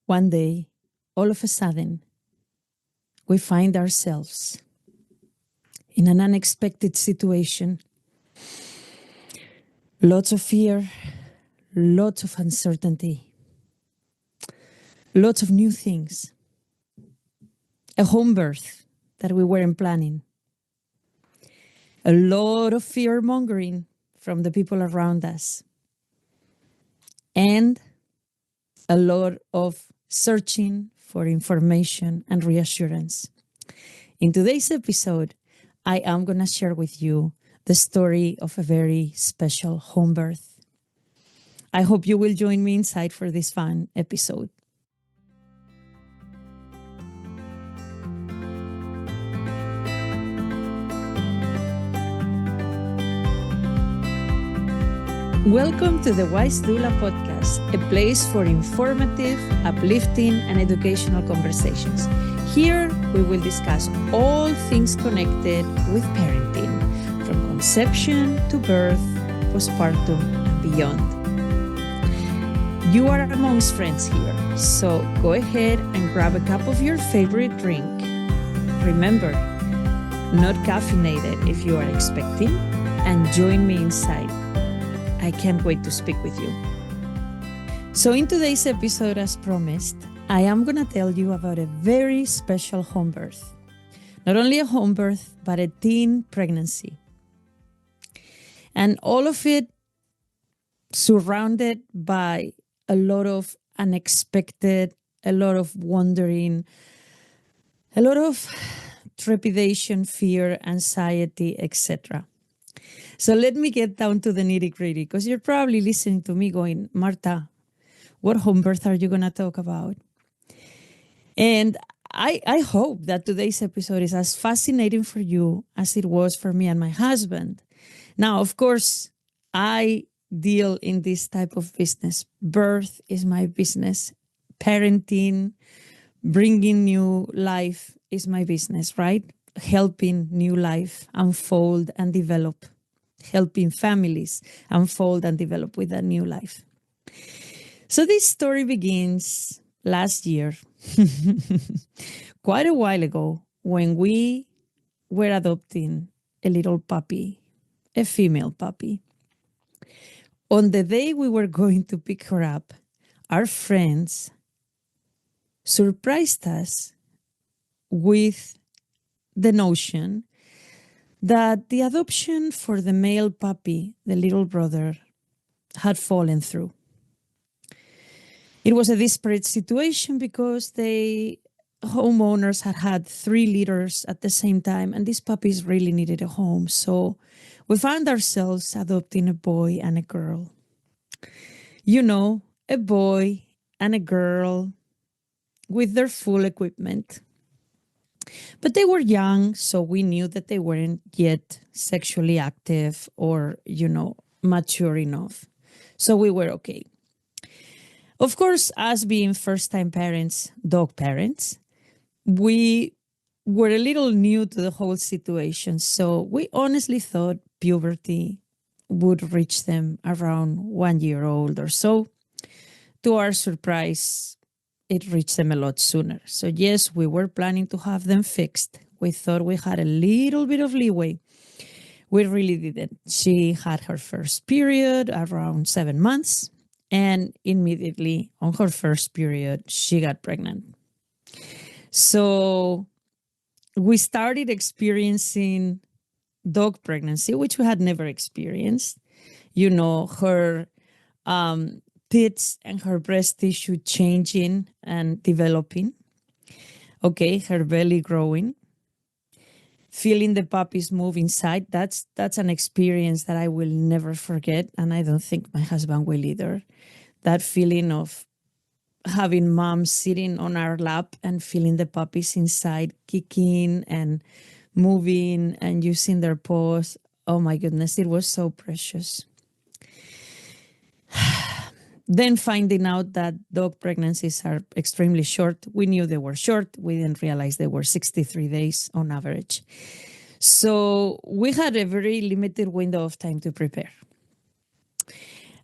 one day, all of a sudden, we find ourselves in an unexpected situation. Lots of fear, lots of uncertainty, lots of new things. A home birth that we weren't planning. A lot of fear mongering from the people around us. And a lot of searching for information and reassurance. In today's episode, I am going to share with you the story of a very special home birth. I hope you will join me inside for this fun episode. Welcome to the Wise Doula Podcast, a place for informative, uplifting, and educational conversations. Here, we will discuss all things connected with parenting, from conception to birth, postpartum, and beyond. You are amongst friends here, so go ahead and grab a cup of your favorite drink. Remember, not caffeinated if you are expecting, and join me inside. I can't wait to speak with you. So in today's episode, as promised, I am going to tell you about a very special home birth. Not only a home birth, but a teen pregnancy. And all of it surrounded by a lot of unexpected, a lot of wondering, a lot of trepidation, fear, anxiety, etc. So let me get down to the nitty-gritty, because you're probably listening to me going, Marta, what home birth are you going to talk about? And I hope that today's episode is as fascinating for you as it was for me and my husband. Now, of course, I deal in this type of business. Birth is my business. Parenting, bringing new life is my business, right? Helping new life unfold and develop. Helping families unfold and develop with a new life. So this story begins last year, quite a while ago, when we were adopting a little puppy, a female puppy. On the day we were going to pick her up, our friends surprised us with the notion that the adoption for the male puppy, the little brother, had fallen through. It was a desperate situation because the homeowners had 3 litters at the same time, and these puppies really needed a home. So we found ourselves adopting a boy and a girl. You know, a boy and a girl with their full equipment. But they were young, so we knew that they weren't yet sexually active or, mature enough. So we were okay. Of course, us being first-time parents, dog parents, we were a little new to the whole situation. So we honestly thought puberty would reach them around 1 year old or so. To our surprise, it reached them a lot sooner. So yes, we were planning to have them fixed. We thought we had a little bit of leeway. We really didn't. She had her first period around 7 months, and immediately on her first period, she got pregnant. So we started experiencing dog pregnancy, which we had never experienced. Her tits and her breast tissue changing and developing. Okay, her belly growing. Feeling the puppies move inside. That's an experience that I will never forget, and I don't think my husband will either. That feeling of having mom sitting on our lap and feeling the puppies inside kicking and moving and using their paws. Oh my goodness, it was so precious. Then finding out that dog pregnancies are extremely short. We knew they were short. We didn't realize they were 63 days on average. So we had a very limited window of time to prepare.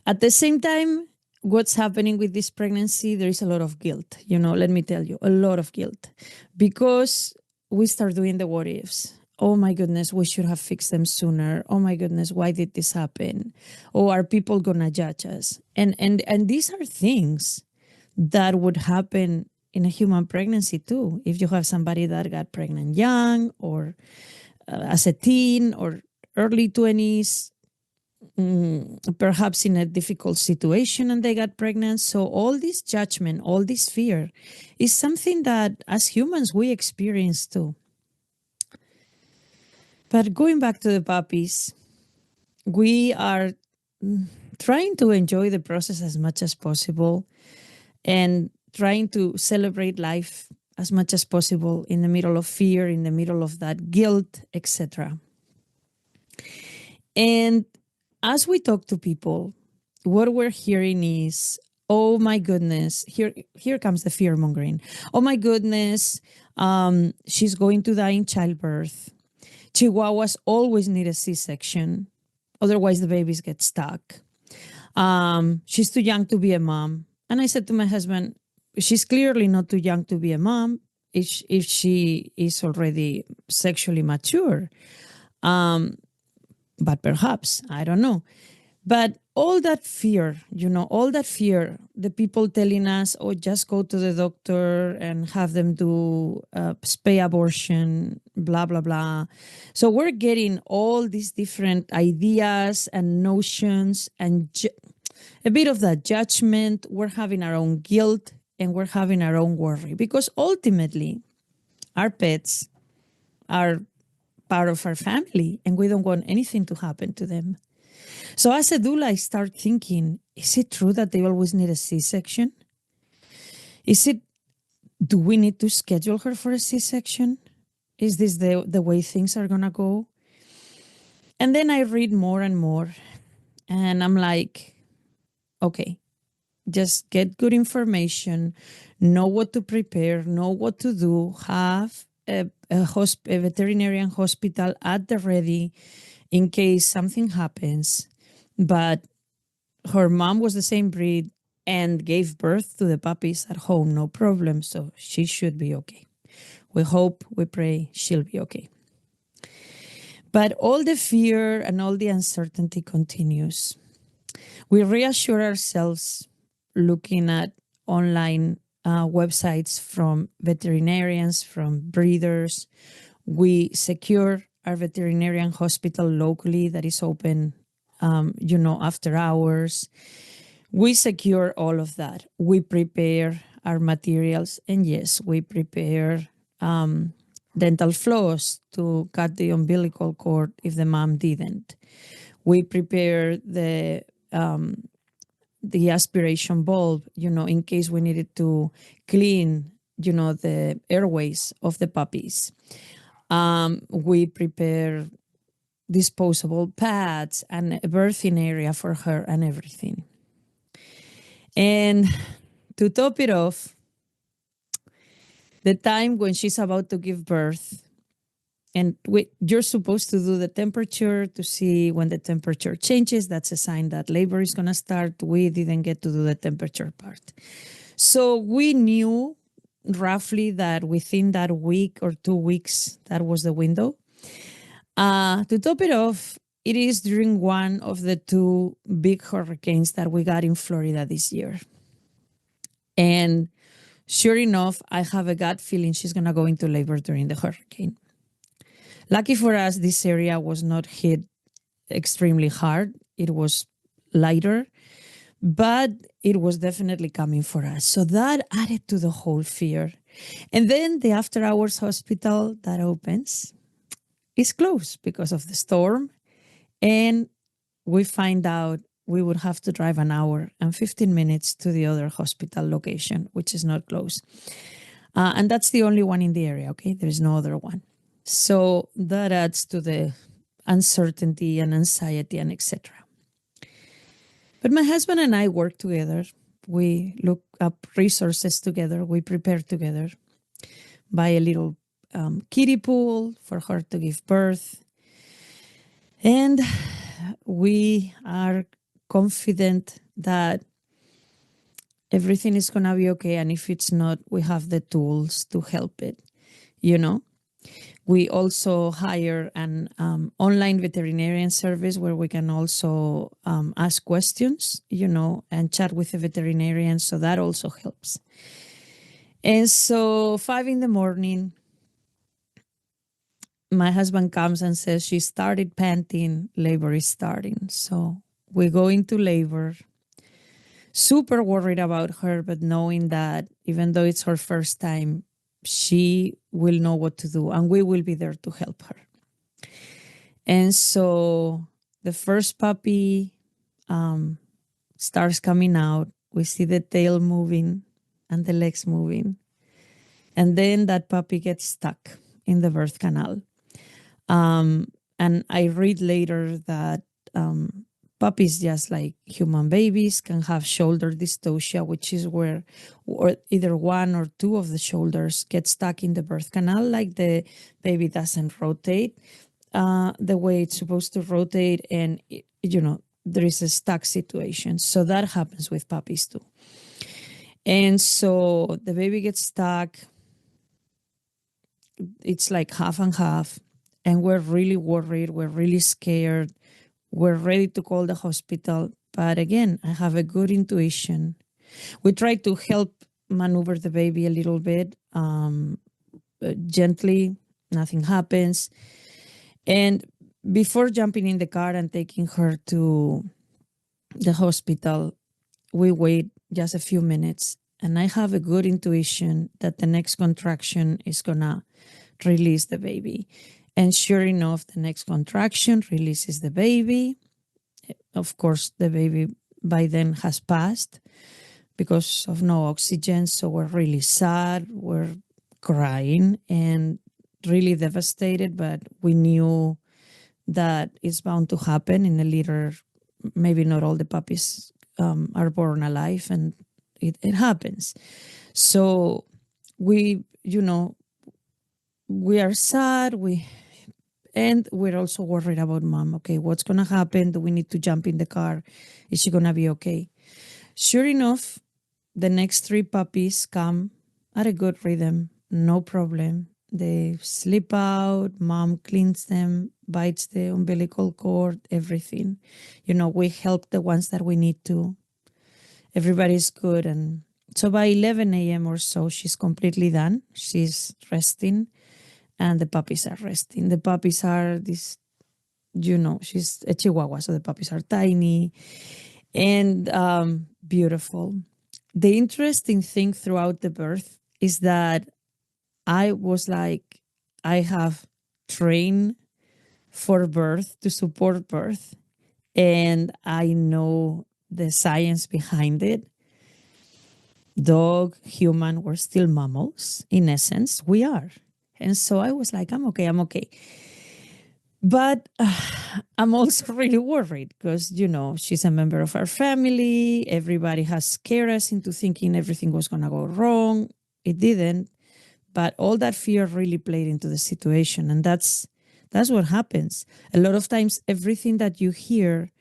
At the same time, what's happening with this pregnancy, there is a lot of guilt. Let me tell you, a lot of guilt, because we start doing the what ifs. Oh my goodness, we should have fixed them sooner. Oh my goodness, why did this happen? Oh, are people gonna judge us? And these are things that would happen in a human pregnancy too. If you have somebody that got pregnant young, or as a teen, or early 20s, perhaps in a difficult situation and they got pregnant. So all this judgment, all this fear is something that as humans we experience too. But going back to the puppies, we are trying to enjoy the process as much as possible and trying to celebrate life as much as possible in the middle of fear, in the middle of that guilt, etc. And as we talk to people, what we're hearing is, oh my goodness, here comes the fear mongering. Oh my goodness, she's going to die in childbirth. Chihuahuas always need a C-section. Otherwise, the babies get stuck. She's too young to be a mom. And I said to my husband, she's clearly not too young to be a mom if she is already sexually mature. But perhaps, I don't know. But all that fear, the people telling us, oh, just go to the doctor and have them do spay abortion, blah, blah, blah. So we're getting all these different ideas and notions and a bit of that judgment. We're having our own guilt and we're having our own worry, because ultimately our pets are part of our family and we don't want anything to happen to them. So as a doula, I start thinking, is it true that they always need a C-section? Do we need to schedule her for a C-section? Is this the way things are going to go? And then I read more and more and I'm like, okay, just get good information, know what to prepare, know what to do, have a veterinarian hospital at the ready in case something happens. But her mom was the same breed and gave birth to the puppies at home, no problem. So she should be okay. We hope, we pray she'll be okay. But all the fear and all the uncertainty continues. We reassure ourselves looking at online websites from veterinarians, from breeders. We secure our veterinarian hospital locally that is open, after hours. We secure all of that. We prepare our materials. And yes, we prepare dental floss to cut the umbilical cord if the mom didn't. We prepare the aspiration bulb, in case we needed to clean, the airways of the puppies. We prepare disposable pads and a birthing area for her and everything. And to top it off, the time when she's about to give birth, and you're supposed to do the temperature to see when the temperature changes. That's a sign that labor is going to start. We didn't get to do the temperature part. So we knew roughly that within that week or 2 weeks, that was the window. To top it off, it is during one of the 2 big hurricanes that we got in Florida this year. And sure enough, I have a gut feeling she's going to go into labor during the hurricane. Lucky for us, this area was not hit extremely hard. It was lighter, but it was definitely coming for us. So that added to the whole fear. And then the after-hours hospital that opens is closed because of the storm. And we find out we would have to drive an hour and 15 minutes to the other hospital location, which is not close. And that's the only one in the area, okay? There is no other one. So that adds to the uncertainty and anxiety and etc. But my husband and I work together. We look up resources together. We prepare together. Buy a little kiddie pool for her to give birth. And we are confident that everything is going to be okay. And if it's not, we have the tools to help it, you know? We also hire an online veterinarian service where we can also ask questions, and chat with the veterinarian. So that also helps. And so 5 a.m, my husband comes and says she started panting, labor is starting. So we go into labor, super worried about her, but knowing that even though it's her first time, she will know what to do and we will be there to help her. And so the first puppy starts coming out. We see the tail moving and the legs moving. And then that puppy gets stuck in the birth canal. And I read later that puppies, just like human babies, can have shoulder dystocia, which is where either one or two of the shoulders get stuck in the birth canal, like the baby doesn't rotate the way it's supposed to rotate, and there is a stuck situation. So that happens with puppies too. And so the baby gets stuck. It's like half and half. And we're really worried. We're really scared. We're ready to call the hospital. But again, I have a good intuition. We try to help maneuver the baby a little bit, gently. Nothing happens. And before jumping in the car and taking her to the hospital, we wait just a few minutes. And I have a good intuition that the next contraction is going to release the baby. And sure enough, the next contraction releases the baby. Of course, the baby by then has passed because of no oxygen. So we're really sad. We're crying and really devastated, but we knew that it's bound to happen in a litter. Maybe not all the puppies are born alive, and it happens. So we are sad. And we're also worried about mom. Okay, what's going to happen? Do we need to jump in the car? Is she going to be okay? Sure enough, the next 3 puppies come at a good rhythm, no problem. They sleep out, mom cleans them, bites the umbilical cord, everything. We help the ones that we need to. Everybody's good. And so by 11 a.m. or so, she's completely done. She's resting. And the puppies are resting. The puppies are this, she's a Chihuahua, so the puppies are tiny and beautiful. The interesting thing throughout the birth is that I was like, I have trained for birth to support birth, and I know the science behind it. Dog, human, we're still mammals. In essence, we are. And so I was like, I'm okay. But I'm also really worried because, she's a member of our family. Everybody has scared us into thinking everything was going to go wrong. It didn't. But all that fear really played into the situation. And that's what happens. A lot of times, everything that you hear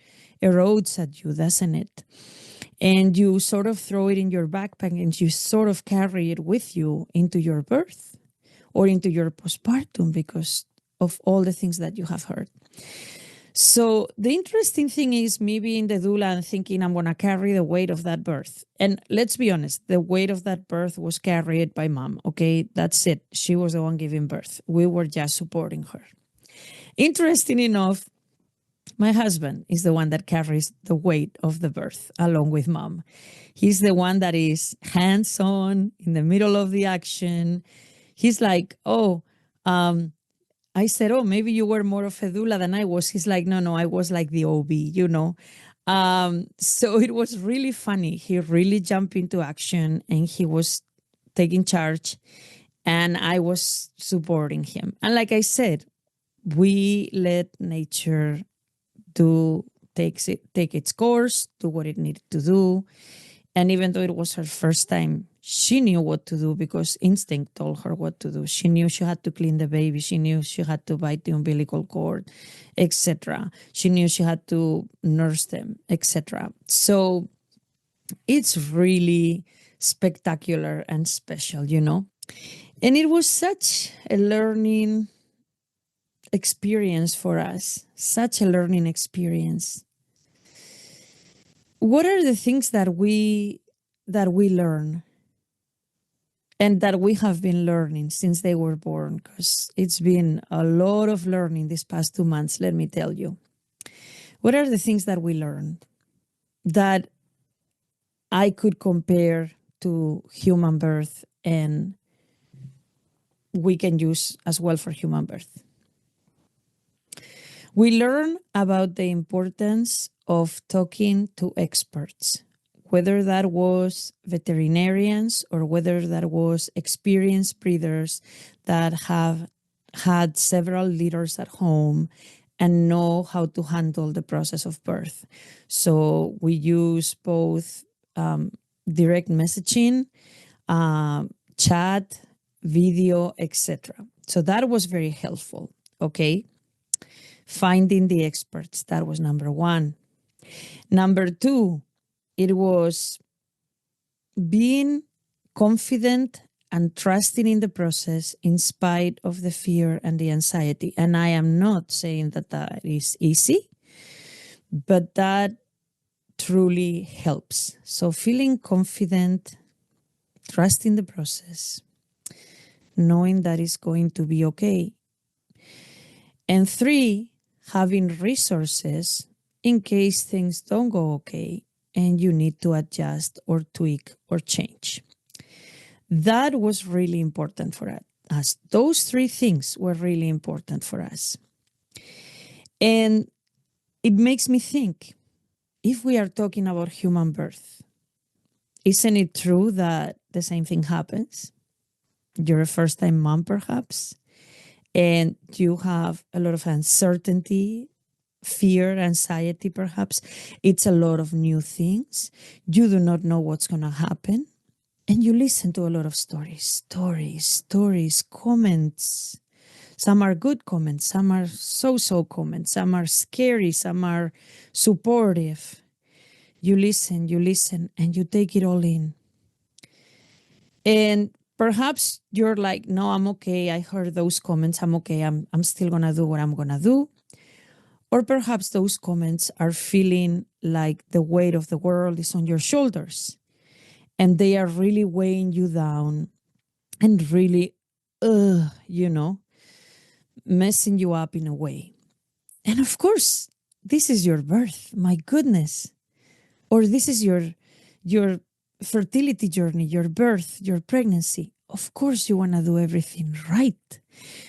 erodes at you, doesn't it? And you sort of throw it in your backpack and you sort of carry it with you into your birth or into your postpartum because of all the things that you have heard. So the interesting thing is me being the doula and thinking I'm going to carry the weight of that birth. And let's be honest, the weight of that birth was carried by mom. Okay, that's it. She was the one giving birth. We were just supporting her. Interesting enough, my husband is the one that carries the weight of the birth along with mom. He's the one that is hands-on in the middle of the action. He's like, I said, maybe you were more of a doula than I was. He's like, no, I was like the OB, So it was really funny. He really jumped into action and he was taking charge and I was supporting him. And like I said, we let nature take its course, do what it needed to do. And even though it was her first time, she knew what to do because instinct told her what to do. She knew she had to clean the baby. She knew she had to bite the umbilical cord, etc. She knew she had to nurse them, etc. So It's really spectacular and special, And it was such a learning experience for us, such a learning experience. What are the things that we learn and that we have been learning since they were born? Because it's been a lot of learning these past 2 months, let me tell you. What are the things that we learned that I could compare to human birth and we can use as well for human birth? We learn about the importance of talking to experts, whether that was veterinarians or whether that was experienced breeders that have had several litters at home and know how to handle the process of birth. So we use both direct messaging, chat, video, etc. So that was very helpful. Okay. Finding the experts. That was number one. Number two, it was being confident and trusting in the process in spite of the fear and the anxiety. And I am not saying that that is easy, but that truly helps. So feeling confident, trusting the process, knowing that it's going to be okay. And three, having resources in case things don't go okay and you need to adjust or tweak or change. That was really important for us. Those three things were really important for us. And it makes me think, if we are talking about human birth, isn't it true that the same thing happens? You're a first-time mom, perhaps, and you have a lot of uncertainty, fear, anxiety, perhaps. It's a lot of new things. You do not know what's going to happen. And you listen to a lot of stories, comments. Some are good comments, some are so-so comments, some are scary, some are supportive. You listen, and you take it all in. And perhaps you're like, no, I'm okay. I heard those comments. I'm okay. I'm still going to do what I'm going to do. Or perhaps those comments are feeling like the weight of the world is on your shoulders and they are really weighing you down and really, messing you up in a way. And of course, this is your birth. My goodness. Or this is your fertility journey, your birth, your pregnancy. Of course, you want to do everything right.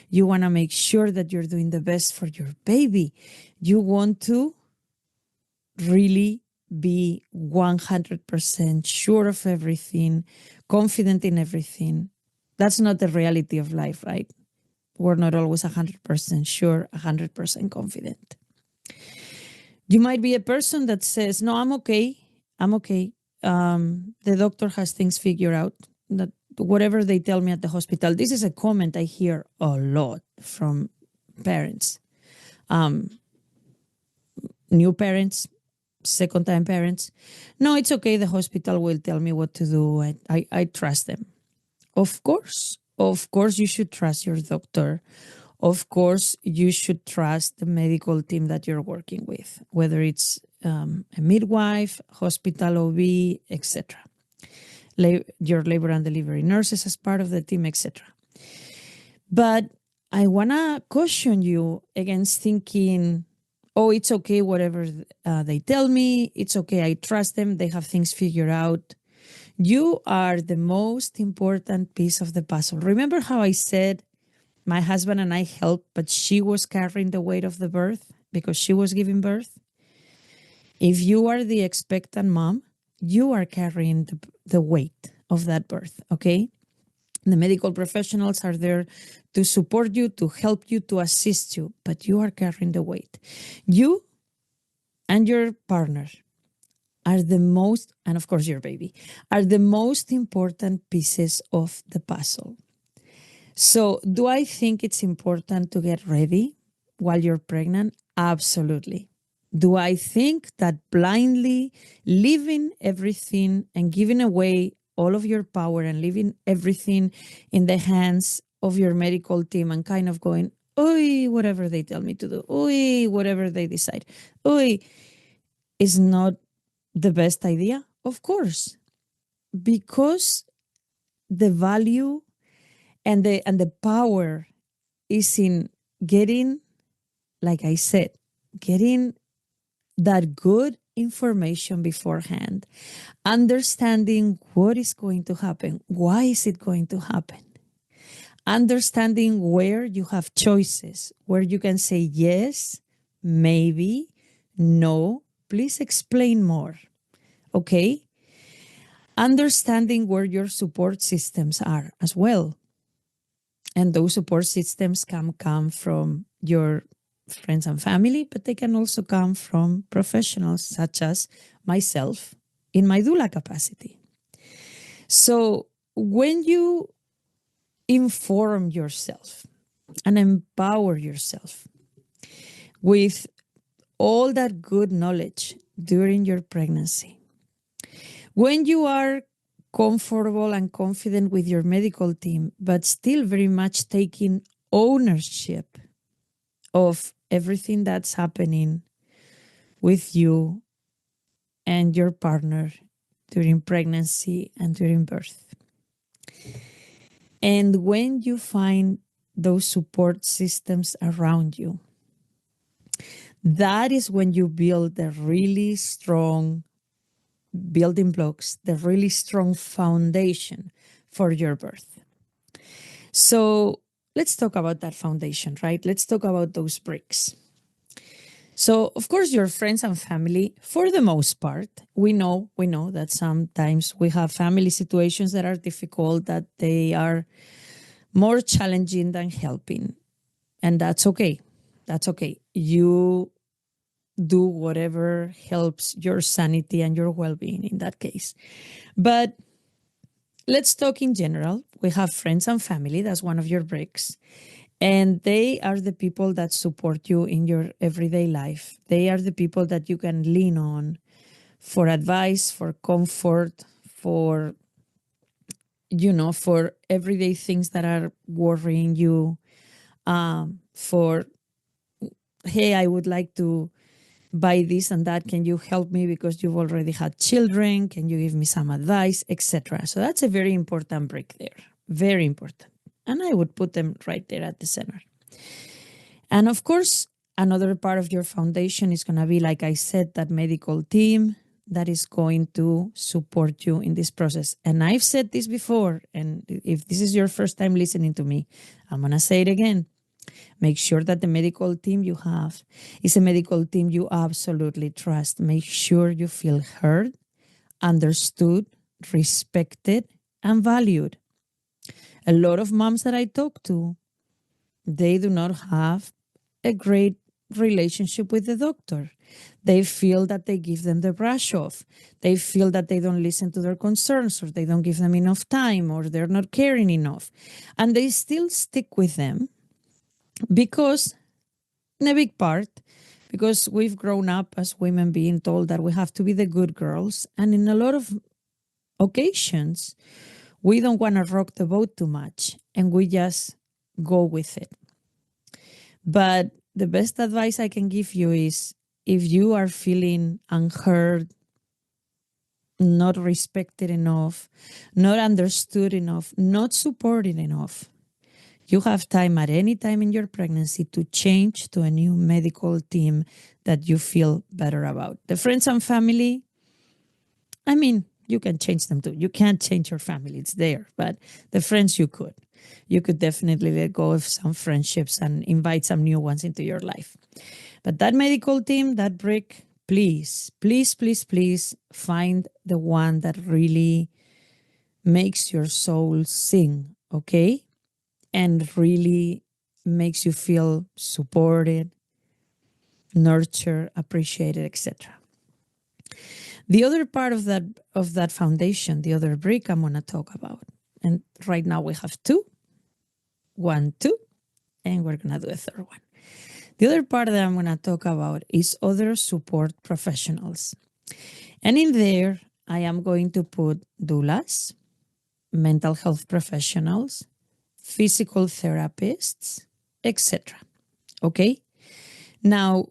You want to make sure that you're doing the best for your baby. You want to really be 100% sure of everything, confident in everything. That's not the reality of life, right? We're not always 100% sure, 100% confident. You might be a person that says, no, I'm okay. I'm okay. The doctor has things figured out. That whatever they tell me at the hospital, this is a comment I hear a lot from parents. New parents, second-time parents. No, it's okay. The hospital will tell me what to do. I trust them. Of course, you should trust your doctor. Of course, you should trust the medical team that you're working with, whether it's a midwife, hospital OB, etc. Your labor and delivery nurses as part of the team, etc. But I want to caution you against thinking, oh, it's okay, whatever they tell me. It's okay, I trust them. They have things figured out. You are the most important piece of the puzzle. Remember how I said my husband and I helped, but she was carrying the weight of the birth because she was giving birth? If you are the expectant mom, you are carrying the weight of that birth, okay? The medical professionals are there to support you, to help you, to assist you, but you are carrying the weight. You and your partner are the most, and of course your baby, are the most important pieces of the puzzle. So do I think it's important to get ready while you're pregnant? Absolutely. Do I think that blindly leaving everything and giving away all of your power and leaving everything in the hands of your medical team and kind of going, oi, whatever they tell me to do, oi, whatever they decide, oi, is not the best idea? Of course, because the value and the power is in getting, like I said, getting that good information beforehand, understanding what is going to happen, why is it going to happen, understanding where you have choices, where you can say yes, maybe, no, please explain more, okay? Understanding where your support systems are as well. And those support systems can come from your friends and family, but they can also come from professionals such as myself in my doula capacity. So when you inform yourself and empower yourself with all that good knowledge during your pregnancy, when you are comfortable and confident with your medical team, but still very much taking ownership of everything that's happening with you and your partner during pregnancy and during birth. And when you find those support systems around you, that is when you build the really strong building blocks, the really strong foundation for your birth. So let's talk about that foundation, right? Let's talk about those bricks. So, of course, your friends and family, for the most part, we know that sometimes we have family situations that are difficult, that they are more challenging than helping. And that's okay. That's okay. You do whatever helps your sanity and your well-being in that case. But let's talk in general. We have friends and family. That's one of your bricks. And they are the people that support you in your everyday life. They are the people that you can lean on for advice, for comfort, for, for everyday things that are worrying you. For, hey, I would like to buy this and that. Can you help me because you've already had children? Can you give me some advice, etc.? So that's a very important brick there. Very important. And I would put them right there at the center. And of course, another part of your foundation is going to be, like I said, that medical team that is going to support you in this process. And I've said this before, and if this is your first time listening to me, I'm going to say it again. Make sure that the medical team you have is a medical team you absolutely trust. Make sure you feel heard, understood, respected, and valued. A lot of moms that I talk to, they do not have a great relationship with the doctor. They feel that they give them the brush off. They feel that they don't listen to their concerns, or they don't give them enough time, or they're not caring enough. And they still stick with them because, in a big part, because we've grown up as women being told that we have to be the good girls. And in a lot of occasions, we don't want to rock the boat too much, and we just go with it. But the best advice I can give you is, if you are feeling unheard, not respected enough, not understood enough, not supported enough, you have time at any time in your pregnancy to change to a new medical team that you feel better about. The friends and family, I mean, you can change them too. You can't change your family, it's there. But the friends, you could. You could definitely let go of some friendships and invite some new ones into your life. But that medical team, that brick, please, please, please, please find the one that really makes your soul sing, okay? And really makes you feel supported, nurtured, appreciated, etc. The other part of that foundation, the other brick I'm going to talk about, and right now we have two, 1, 2, and we're going to do a third one. The other part that I'm going to talk about is other support professionals. And in there, I am going to put doulas, mental health professionals, physical therapists, etc. Okay? Now,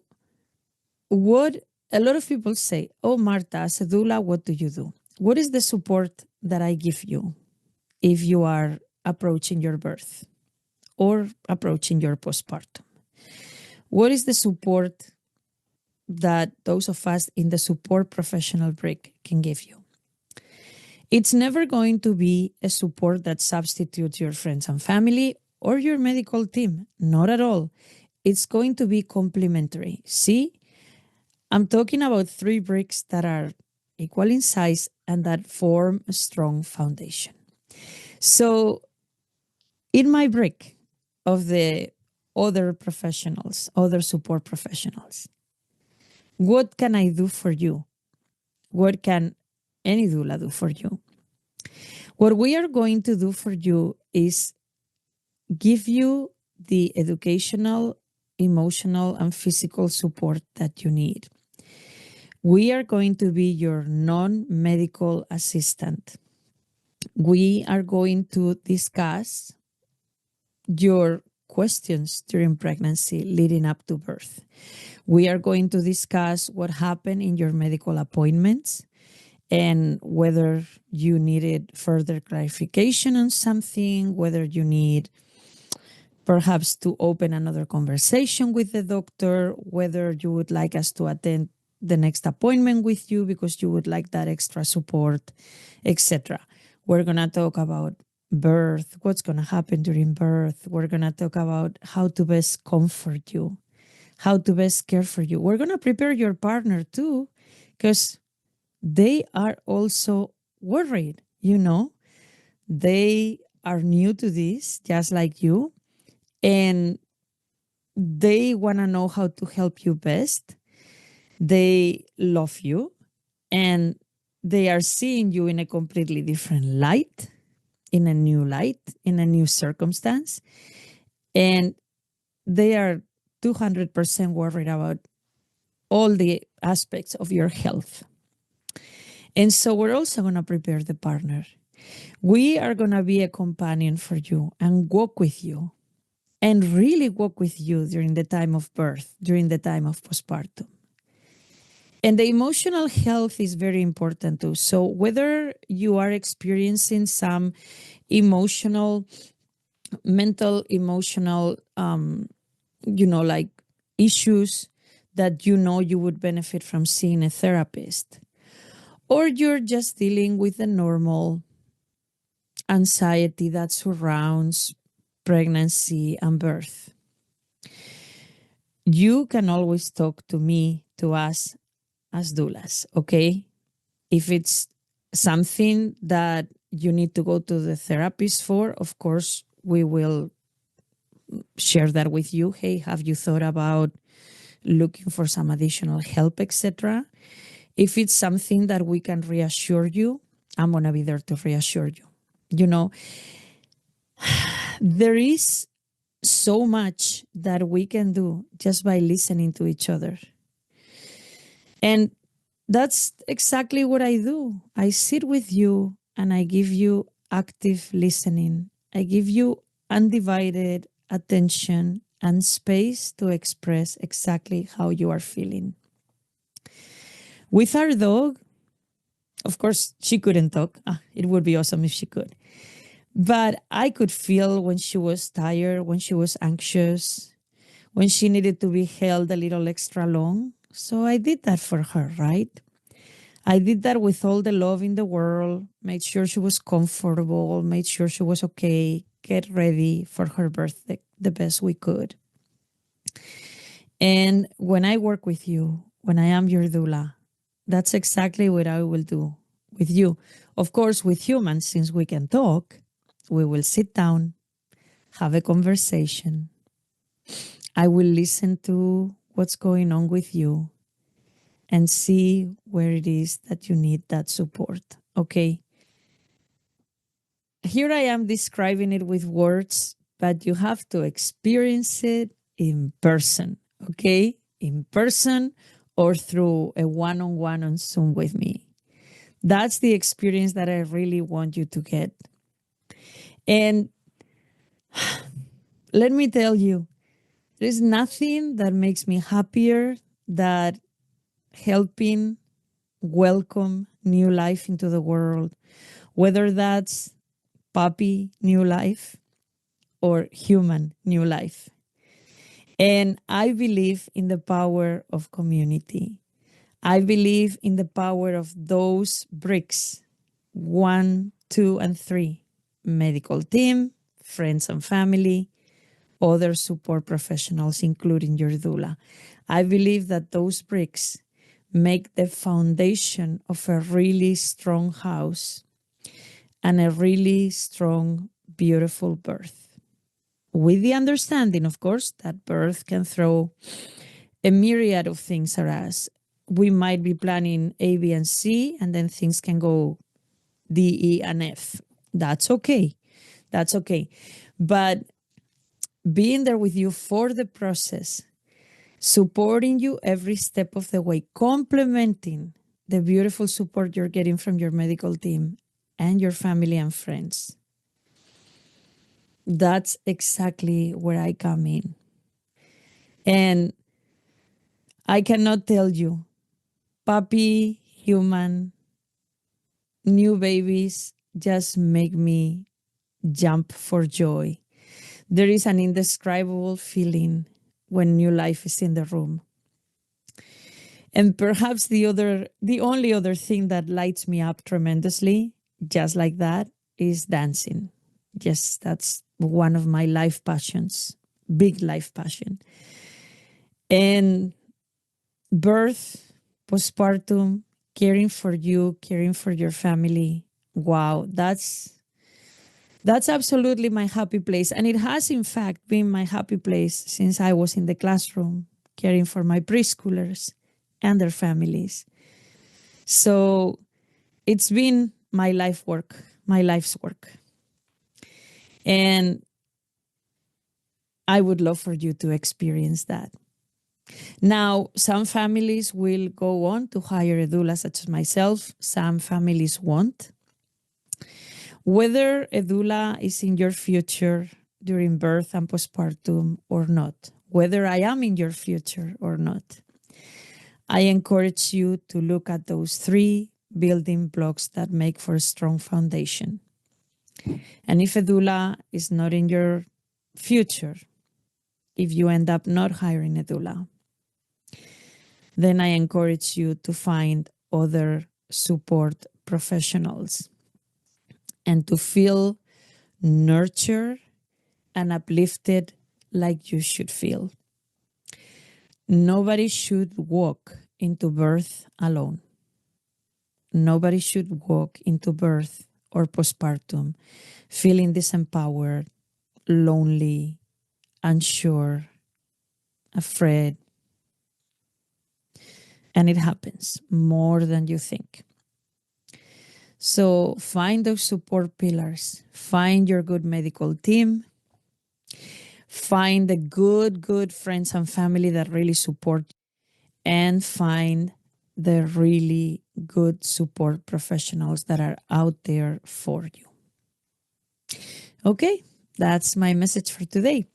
what a lot of people say, oh, Marta, as a doula, what do you do? What is the support that I give you if you are approaching your birth or approaching your postpartum? What is the support that those of us in the support professional break can give you? It's never going to be a support that substitutes your friends and family or your medical team. Not at all. It's going to be complementary. See, I'm talking about 3 bricks that are equal in size and that form a strong foundation. So, in my brick of the other professionals, other support professionals, what can I do for you? What can any doula do for you? What we are going to do for you is give you the educational, emotional, and physical support that you need. We are going to be your non-medical assistant. We are going to discuss your questions during pregnancy leading up to birth. We are going to discuss what happened in your medical appointments and whether you needed further clarification on something, whether you need perhaps to open another conversation with the doctor, whether you would like us to attend the next appointment with you because you would like that extra support, etc. We're going to talk about birth, what's going to happen during birth. We're going to talk about how to best comfort you, how to best care for you. We're going to prepare your partner too, because they are also worried, you know. They are new to this, just like you, and they want to know how to help you best. They love you, and they are seeing you in a completely different light, in a new light, in a new circumstance. And they are 200% worried about all the aspects of your health. And so we're also going to prepare the partner. We are going to be a companion for you and walk with you and really walk with you during the time of birth, during the time of postpartum. And the emotional health is very important too. So whether you are experiencing some emotional, mental, emotional, like issues that you would benefit from seeing a therapist, or you're just dealing with the normal anxiety that surrounds pregnancy and birth, you can always talk to me, to us as doulas, okay? If it's something that you need to go to the therapist for, of course, we will share that with you. Hey, have you thought about looking for some additional help, etc.? If it's something that we can reassure you, I'm going to be there to reassure you. You know, there is so much that we can do just by listening to each other. And that's exactly what I do. I sit with you and I give you active listening. I give you undivided attention and space to express exactly how you are feeling. With our dog, of course, she couldn't talk. It would be awesome if she could. But I could feel when she was tired, when she was anxious, when she needed to be held a little extra long. So I did that for her, right? I did that with all the love in the world, made sure she was comfortable, made sure she was okay, get ready for her birthday the best we could. And when I work with you, when I am your doula, that's exactly what I will do with you. Of course, with humans, since we can talk, we will sit down, have a conversation. I will listen to what's going on with you and see where it is that you need that support. Okay. Here I am describing it with words, but you have to experience it in person. okay, in person or through a one-on-one on Zoom with me. That's the experience that I really want you to get. And let me tell you, there's nothing that makes me happier than helping welcome new life into the world, whether that's puppy new life or human new life. And I believe in the power of community. I believe in the power of those bricks, 1, 2, and 3: medical team, friends and family, other support professionals, including your doula. I believe that those bricks make the foundation of a really strong house and a really strong, beautiful birth. With the understanding, of course, that birth can throw a myriad of things at us. We might be planning A, B, and C, and then things can go D, E, and F. That's okay. That's okay. But being there with you for the process, supporting you every step of the way, complementing the beautiful support you're getting from your medical team and your family and friends. That's exactly where I come in. And I cannot tell you, puppy, human, new babies just make me jump for joy. There is an indescribable feeling when new life is in the room. And perhaps the only other thing that lights me up tremendously, just like that, is dancing. Yes, that's one of my life passions, big life passion. And birth, postpartum, caring for you, caring for your family. Wow, that's absolutely my happy place. And it has, in fact, been my happy place since I was in the classroom, caring for my preschoolers and their families. So it's been my life work, my life's work. And I would love for you to experience that. Now, some families will go on to hire a doula such as myself. Some families won't. Whether a doula is in your future during birth and postpartum or not, whether I am in your future or not, I encourage you to look at those 3 building blocks that make for a strong foundation. And if a doula is not in your future, if you end up not hiring a doula, then I encourage you to find other support professionals and to feel nurtured and uplifted like you should feel. Nobody should walk into birth alone. Nobody should walk into birth or postpartum feeling disempowered, lonely, unsure, afraid. And it happens more than you think. So find those support pillars. Find your good medical team. Find the good friends and family that really support you. And find the really good support professionals that are out there for you. Okay, that's my message for today.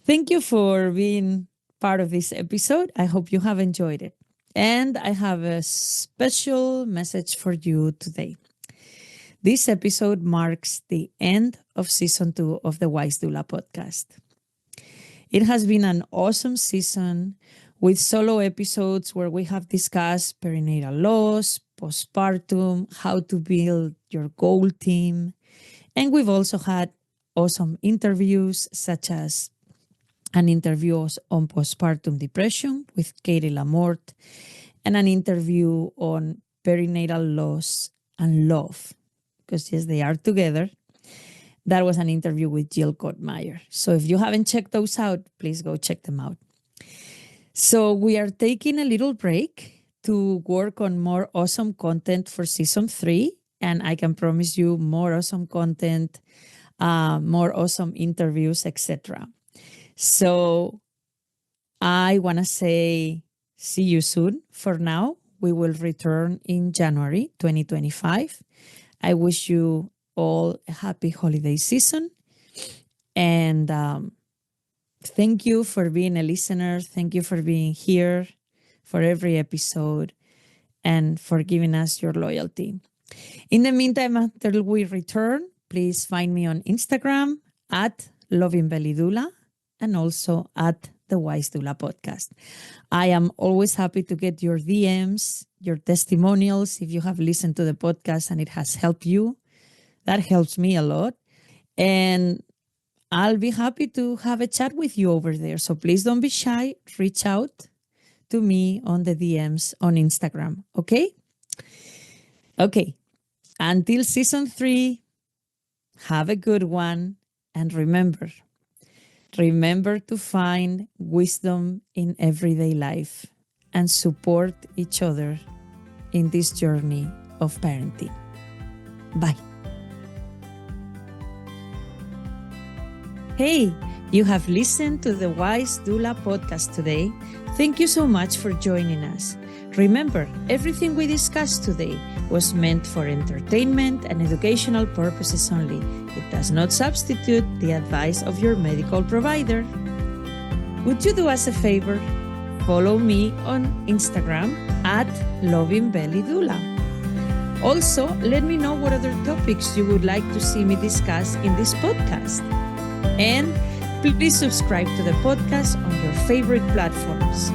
Thank you for being part of this episode. I hope you have enjoyed it. And I have a special message for you today. This episode marks the end of season 2 of the Wise Doula Podcast. It has been an awesome season with solo episodes where we have discussed perinatal loss, postpartum, how to build your goal team. And we've also had awesome interviews, such as an interview on postpartum depression with Katie Lamorte, and an interview on perinatal loss and love, because yes, they are together. That was an interview with Jill Kottmeyer. So if you haven't checked those out, please go check them out. So we are taking a little break to work on more awesome content for season 3. And I can promise you more awesome content, more awesome interviews, etc. So I want to say see you soon. For now, we will return in January 2025. I wish you all a happy holiday season. And thank you for being a listener. Thank you for being here for every episode and for giving us your loyalty. In the meantime, until we return, please find me on Instagram at lovingbellydoula and also at the Wise Doula Podcast. I am always happy to get your DMs, your testimonials. If you have listened to the podcast and it has helped you, that helps me a lot. And I'll be happy to have a chat with you over there. So please don't be shy. Reach out to me on the DMs on Instagram. Okay? Okay. Until season 3, have a good one. And remember to find wisdom in everyday life and support each other in this journey of parenting. Bye. Hey, you have listened to the Wise Doula Podcast today. Thank you so much for joining us. Remember, everything we discussed today was meant for entertainment and educational purposes only. It does not substitute the advice of your medical provider. Would you do us a favor? Follow me on Instagram at lovingbellydoula. Also, let me know what other topics you would like to see me discuss in this podcast. And please subscribe to the podcast on your favorite platforms.